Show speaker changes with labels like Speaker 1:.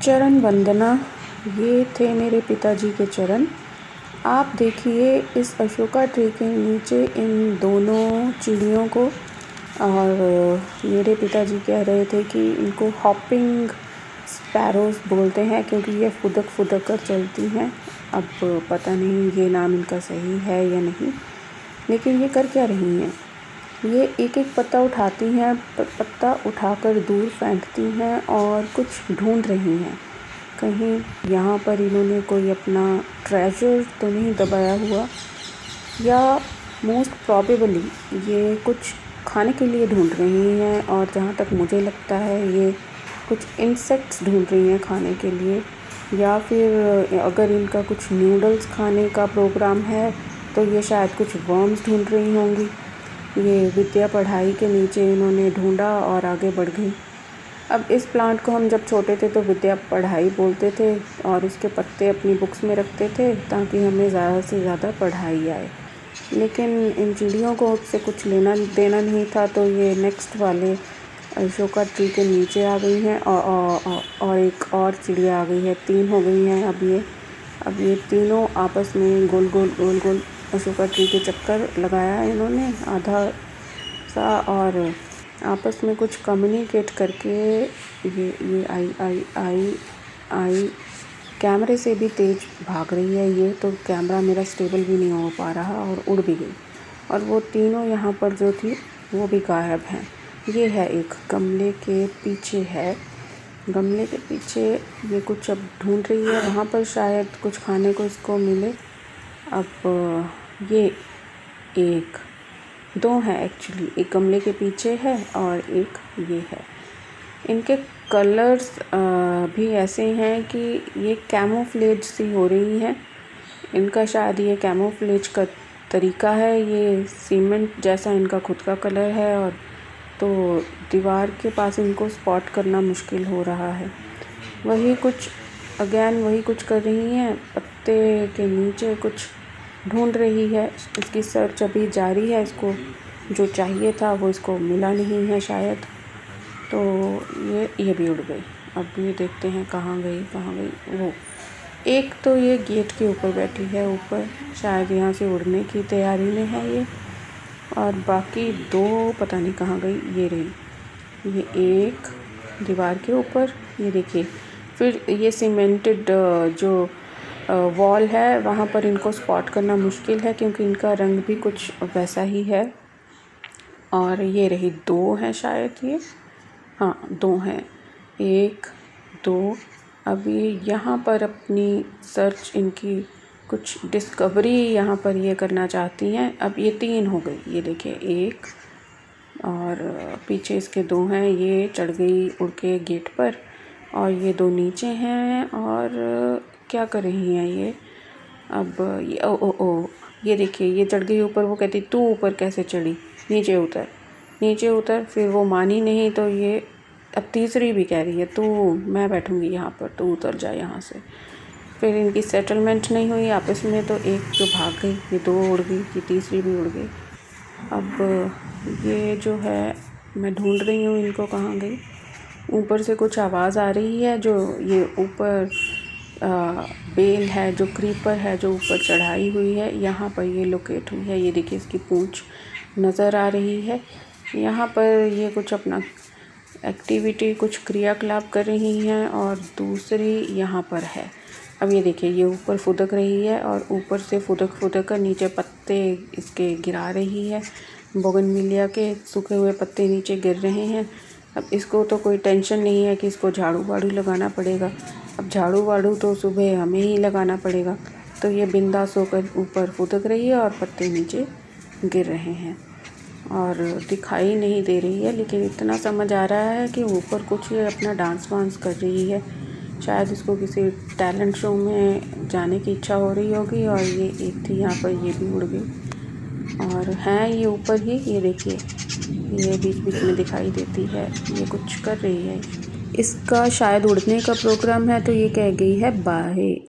Speaker 1: चरण वंदना। ये थे मेरे पिताजी के चरण। आप देखिए इस अशोका ट्री के नीचे इन दोनों चिड़ियों को। और मेरे पिताजी कह रहे थे कि इनको हॉपिंग स्पैरोज़ बोलते हैं क्योंकि ये फुदक फुदक कर चलती हैं। अब पता नहीं ये नाम इनका सही है या नहीं, लेकिन ये कर क्या रही हैं। ये एक एक पत्ता उठाती हैं, पत्ता उठाकर दूर फेंकती हैं और कुछ ढूंढ रही हैं। कहीं यहाँ पर इन्होंने कोई अपना ट्रेजर तो नहीं दबाया हुआ, या मोस्ट प्रॉबेबली ये कुछ खाने के लिए ढूंढ रही हैं। और जहाँ तक मुझे लगता है ये कुछ इंसेक्ट्स ढूंढ रही हैं खाने के लिए, या फिर अगर इनका कुछ नूडल्स खाने का प्रोग्राम है तो ये शायद कुछ वर्म्स ढूंढ रही होंगी। ये विद्या पढ़ाई के नीचे इन्होंने ढूंढा और आगे बढ़ गई। अब इस प्लांट को हम जब छोटे थे तो विद्या पढ़ाई बोलते थे और इसके पत्ते अपनी बुक्स में रखते थे ताकि हमें ज़्यादा से ज़्यादा पढ़ाई आए। लेकिन इन चिड़ियों को उससे कुछ लेना देना नहीं था, तो ये नेक्स्ट वाले अशोका ट्री के नीचे आ गई हैं और एक और चिड़िया आ गई है। 3 हो गई हैं अब ये तीनों आपस में गोल गोल अशोका ट्री के चक्कर लगाया है इन्होंने आधा सा, और आपस में कुछ कम्युनिकेट करके ये आई कैमरे से भी तेज़ भाग रही है। ये तो कैमरा मेरा स्टेबल भी नहीं हो पा रहा और उड़ भी गई। और वो तीनों यहाँ पर जो थी वो भी गायब हैं। ये है एक गमले के पीछे है, गमले के पीछे ये कुछ अब ढूंढ रही है। वहाँ पर शायद कुछ खाने को इसको मिले। अब ये 2 हैं एक्चुअली, एक गमले के पीछे है और एक ये है। इनके कलर्स भी ऐसे हैं कि ये कैमोफ्लेज सी हो रही हैं। इनका शायद ये कैमोफ्लेज का तरीका है। ये सीमेंट जैसा इनका खुद का कलर है, और तो दीवार के पास इनको स्पॉट करना मुश्किल हो रहा है। वही कुछ कर रही हैं, पत्ते के नीचे कुछ ढूंढ रही है। इसकी सर्च अभी जारी है। इसको जो चाहिए था वो इसको मिला नहीं है शायद, तो ये भी उड़ गई। अब ये देखते हैं कहाँ गई वो। एक तो ये गेट के ऊपर बैठी है, ऊपर शायद यहाँ से उड़ने की तैयारी में है ये, और बाकी 2 पता नहीं कहाँ गई। ये रही, ये एक दीवार के ऊपर, ये देखिए। फिर ये सीमेंटेड जो वॉल है वहाँ पर इनको स्पॉट करना मुश्किल है क्योंकि इनका रंग भी कुछ वैसा ही है। और ये रही 2 हैं शायद, ये हाँ 2 हैं, 1 2। अब ये यहाँ पर अपनी सर्च, इनकी कुछ डिस्कवरी यहाँ पर ये करना चाहती हैं। अब ये 3 हो गई, ये देखिए 1, और पीछे इसके 2 हैं। ये चढ़ गई उड़ के गेट पर, और ये 2 नीचे हैं। और क्या कर रही हैं ये। अब ये ओ ये देखिए, ये चढ़ गई ऊपर। वो कहती तू ऊपर कैसे चढ़ी, नीचे उतर। फिर वो मानी नहीं, तो ये अब तीसरी भी कह रही है तू, मैं बैठूंगी यहाँ पर, तू उतर जा यहाँ से। फिर इनकी सेटलमेंट नहीं हुई आपस में, तो एक जो भाग गई, ये 2 उड़ गई, ये तीसरी भी उड़ गई। अब ये जो है मैं ढूंढ रही हूँ इनको कहाँ गई। ऊपर से कुछ आवाज़ आ रही है। जो ये ऊपर बेल है, जो क्रीपर है जो ऊपर चढ़ाई हुई है, यहाँ पर ये लोकेट हुई है। ये देखिए इसकी पूंछ नज़र आ रही है। यहाँ पर ये कुछ अपना एक्टिविटी, कुछ क्रियाकलाप कर रही हैं, और दूसरी यहाँ पर है। अब ये देखिए ये ऊपर फुदक रही है, और ऊपर से फुदक कर नीचे पत्ते इसके गिरा रही है। बोगनविलिया के सूखे हुए पत्ते नीचे गिर रहे हैं। अब इसको तो कोई टेंशन नहीं है कि इसको झाड़ू वाड़ू लगाना पड़ेगा। अब झाड़ू वाड़ू तो सुबह हमें ही लगाना पड़ेगा। तो ये बिंदास होकर ऊपर फुदक रही है और पत्ते नीचे गिर रहे हैं, और दिखाई नहीं दे रही है, लेकिन इतना समझ आ रहा है कि ऊपर कुछ ये अपना डांस वांस कर रही है। शायद इसको किसी टैलेंट शो में जाने की इच्छा हो रही होगी। और ये एक थी यहाँ पर, ये भी उड़ गई। और हैं ये ऊपर ही, ये देखिए ये बीच में दिखाई देती है, ये कुछ कर रही है। इसका शायद उड़ने का प्रोग्राम है, तो ये कह गई है बाय।